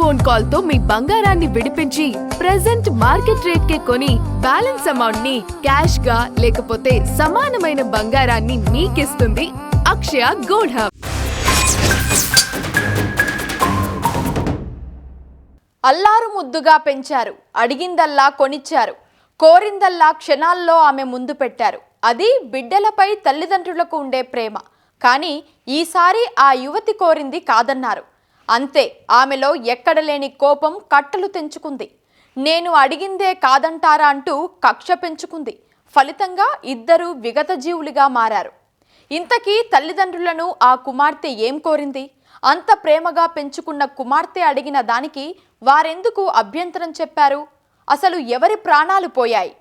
Phone call తో మీ బంగారాన్ని విడిపించి ప్రెజెంట్ మార్కెట్ రేట్ కే కొని బ్యాలెన్స్ అమౌంట్ ని క్యాష్ గా లేకపోతే సమానమైన బంగారాన్ని మీకిస్తుంది అక్షయ గోల్డ్ హబ్. అల్లారు ముద్దుగా పెంచారు, అడిగిందల్లా కొనిచ్చారు, కోరిందల్లా క్షణాల్లో ఆమె ముందు పెట్టారు. అది బిడ్డలపై తల్లిదండ్రులకు ఉండే ప్రేమ. కానీ ఈసారి ఆ యువతి కోరింది కాదన్నారు. అంతే, ఆమెలో ఎక్కడలేని కోపం కట్టలు తెంచుకుంది. నేను అడిగిందే కాదంటారా అంటూ కక్ష పెంచుకుంది. ఫలితంగా ఇద్దరు విగత జీవులుగా మారారు. ఇంతకీ తల్లిదండ్రులను ఆ కుమార్తె ఏం కోరింది? అంత ప్రేమగా పెంచుకున్న కుమార్తె అడిగిన దానికి వారెందుకు అభ్యంతరం చెప్పారు? అసలు ఎవరి ప్రాణాలు పోయాయి?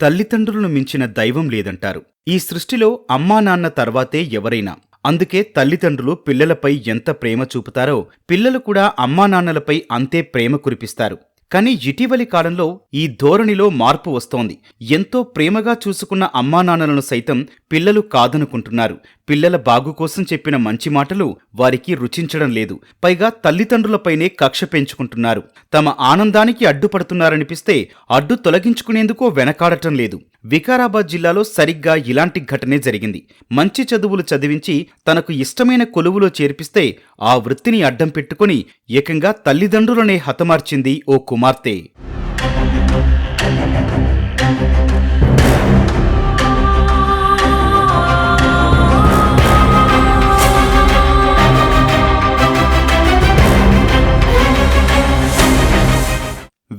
తల్లిదండ్రులను మించిన దైవం లేదంటారు. ఈ సృష్టిలో అమ్మా నాన్న తర్వాతే ఎవరైనా. అందుకే తల్లిదండ్రులు పిల్లలపై ఎంత ప్రేమ చూపుతారో పిల్లలు కూడా అమ్మానాన్నలపై అంతే ప్రేమ కురిపిస్తారు. కానీ ఇటీవలి కాలంలో ఈ ధోరణిలో మార్పు వస్తోంది. ఎంతో ప్రేమగా చూసుకున్న అమ్మానాన్నలను సైతం పిల్లలు కాదనుకుంటున్నారు. పిల్లల బాగు కోసం చెప్పిన మంచి మాటలు వారికి రుచించడం లేదు. పైగా తల్లిదండ్రులపైనే కక్ష పెంచుకుంటున్నారు. తమ ఆనందానికి అడ్డుపడుతున్నారనిపిస్తే అడ్డు తొలగించుకునేందుకు వెనకాడటం లేదు. వికారాబాద్ జిల్లాలో సరిగ్గా ఇలాంటి ఘటనే జరిగింది. మంచి చదువులు చదివించి తనకు ఇష్టమైన కొలువులో చేర్పిస్తే ఆ వృత్తిని అడ్డం పెట్టుకుని ఏకంగా తల్లిదండ్రులనే హతమార్చింది ఓ కుమార్తె.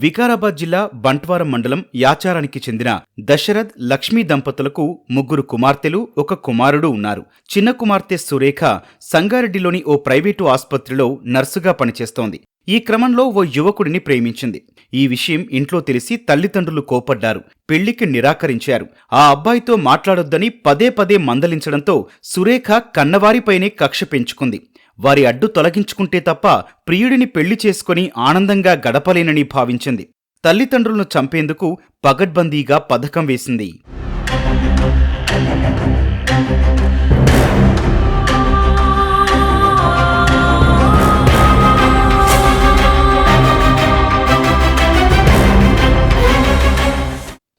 వికారాబాద్ జిల్లా బంట్వారం మండలం యాచారానికి చెందిన దశరథ్ లక్ష్మీ దంపతులకు ముగ్గురు కుమార్తెలు, ఒక కుమారుడు ఉన్నారు. చిన్న కుమార్తె సురేఖ సంగారెడ్డిలోని ఓ ప్రైవేటు ఆసుపత్రిలో నర్సుగా పనిచేస్తోంది. ఈ క్రమంలో ఓ యువకుడిని ప్రేమించింది. ఈ విషయం ఇంట్లో తెలిసి తల్లిదండ్రులు కోపడ్డారు. పెళ్లికి నిరాకరించారు. ఆ అబ్బాయితో మాట్లాడొద్దని పదే పదే మందలించడంతో సురేఖ కన్నవారిపైనే కక్ష పెంచుకుంది. వారి అడ్డు తొలగించుకుంటే తప్ప ప్రియుడిని పెళ్లి చేసుకుని ఆనందంగా గడపలేనని భావించింది. తల్లిదండ్రులను చంపేందుకు పగడ్బందీగా పథకం వేసింది.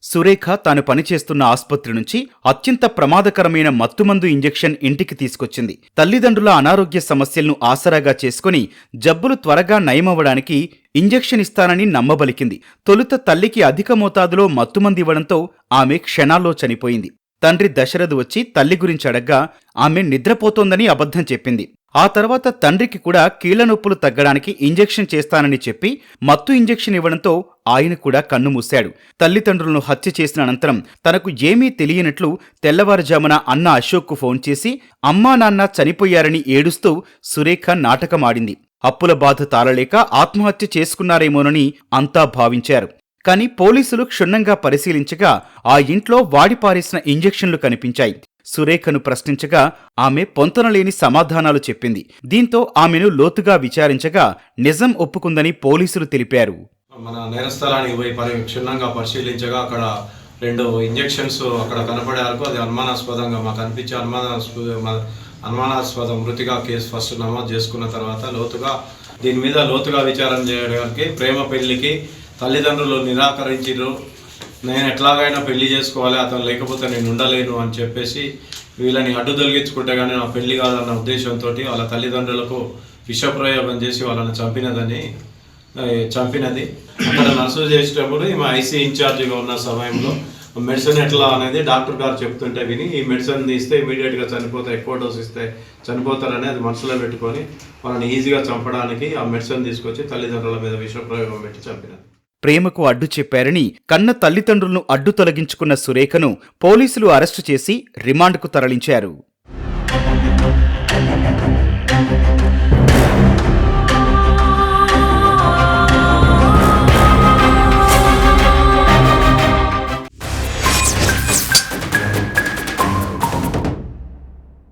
సురేఖ తాను పనిచేస్తున్న ఆసుపత్రి నుంచి అత్యంత ప్రమాదకరమైన మత్తుమందు ఇంజెక్షన్ ఇంటికి తీసుకొచ్చింది. తల్లిదండ్రుల అనారోగ్య సమస్యలను ఆసరాగా చేసుకుని జబ్బులు త్వరగా నయమవ్వడానికి ఇంజెక్షన్ ఇస్తానని నమ్మబలికింది. తొలుత తల్లికి అధిక మోతాదులో మత్తుమందు ఇవ్వడంతో ఆమె క్షణాల్లో చనిపోయింది. తండ్రి దశరథ్ వచ్చి తల్లి గురించి అడగ్గా ఆమె నిద్రపోతోందని అబద్ధం చెప్పింది. ఆ తర్వాత తండ్రికి కూడా కీళ్ల నొప్పులు తగ్గడానికి ఇంజెక్షన్ చేస్తానని చెప్పి మత్తు ఇంజెక్షన్ ఇవ్వడంతో ఆయన కూడా కన్నుమూశాడు. తల్లిదండ్రులను హత్య చేసిన అనంతరం తనకు ఏమీ తెలియనట్లు తెల్లవారుజామున అన్న అశోక్కు ఫోన్ చేసి అమ్మా నాన్న చనిపోయారని ఏడుస్తూ సురేఖ నాటకమాడింది. అప్పుల బాధ తాళలేక ఆత్మహత్య చేసుకున్నారేమోనని అంతా భావించారు. కానీ పోలీసులు క్షుణ్ణంగా పరిశీలించగా ఆ ఇంట్లో వాడిపారేసిన ఇంజెక్షన్లు కనిపించాయి. సురేఖను ప్రశ్నించగా ఆమె పొంతనలేని సమాధానాలు చెప్పింది. దీంతో ఆమెను లోతుగా విచారించగా నిజం ఒప్పుకుందని పోలీసులు తెలిపారు. మన నేరస్థలానికి పోయి క్షుణ్ణంగా పరిశీలించగా అక్కడ 2 ఇంజెక్షన్స్ అక్కడ కనపడే వరకు అది అనుమానాస్పదంగా మాకు అనిపించే అనుమానాస్పద మృతిగా కేసు ఫస్ట్ నమోదు చేసుకున్న తర్వాత దీని మీద లోతుగా విచారణ చేయడానికి ప్రేమ పెళ్లికి తల్లిదండ్రులు నిరాకరించారు. నేను ఎట్లాగైనా పెళ్లి చేసుకోవాలి, అతను లేకపోతే నేను ఉండలేను అని చెప్పేసి వీళ్ళని అడ్డు తొలగించుకుంటే కానీ నా పెళ్లి కాదన్న ఉద్దేశంతో వాళ్ళ తల్లిదండ్రులకు విషప్రయోగం చేసి వాళ్ళని చంపినది. అక్కడ నర్సు చేసేటప్పుడు మా ఐసీ ఇన్ఛార్జిగా ఉన్న సమయంలో మెడిసిన్ ఎట్లా అనేది డాక్టర్ గారు చెప్తుంటే విని ఈ మెడిసిన్ తీస్తే ఇమీడియట్గా చనిపోతారు, ఎక్కువ డోస్ ఇస్తే చనిపోతారని అది మనసులో పెట్టుకొని వాళ్ళని ఈజీగా చంపడానికి ఆ మెడిసిన్ తీసుకొచ్చి తల్లిదండ్రుల మీద విషప్రయోగం పెట్టి చంపినది. ప్రేమకు అడ్డు చెప్పారని కన్న తల్లిదండ్రులను అడ్డు తొలగించుకున్న సురేఖను పోలీసులు అరెస్టు చేసి రిమాండ్కు తరలించారు.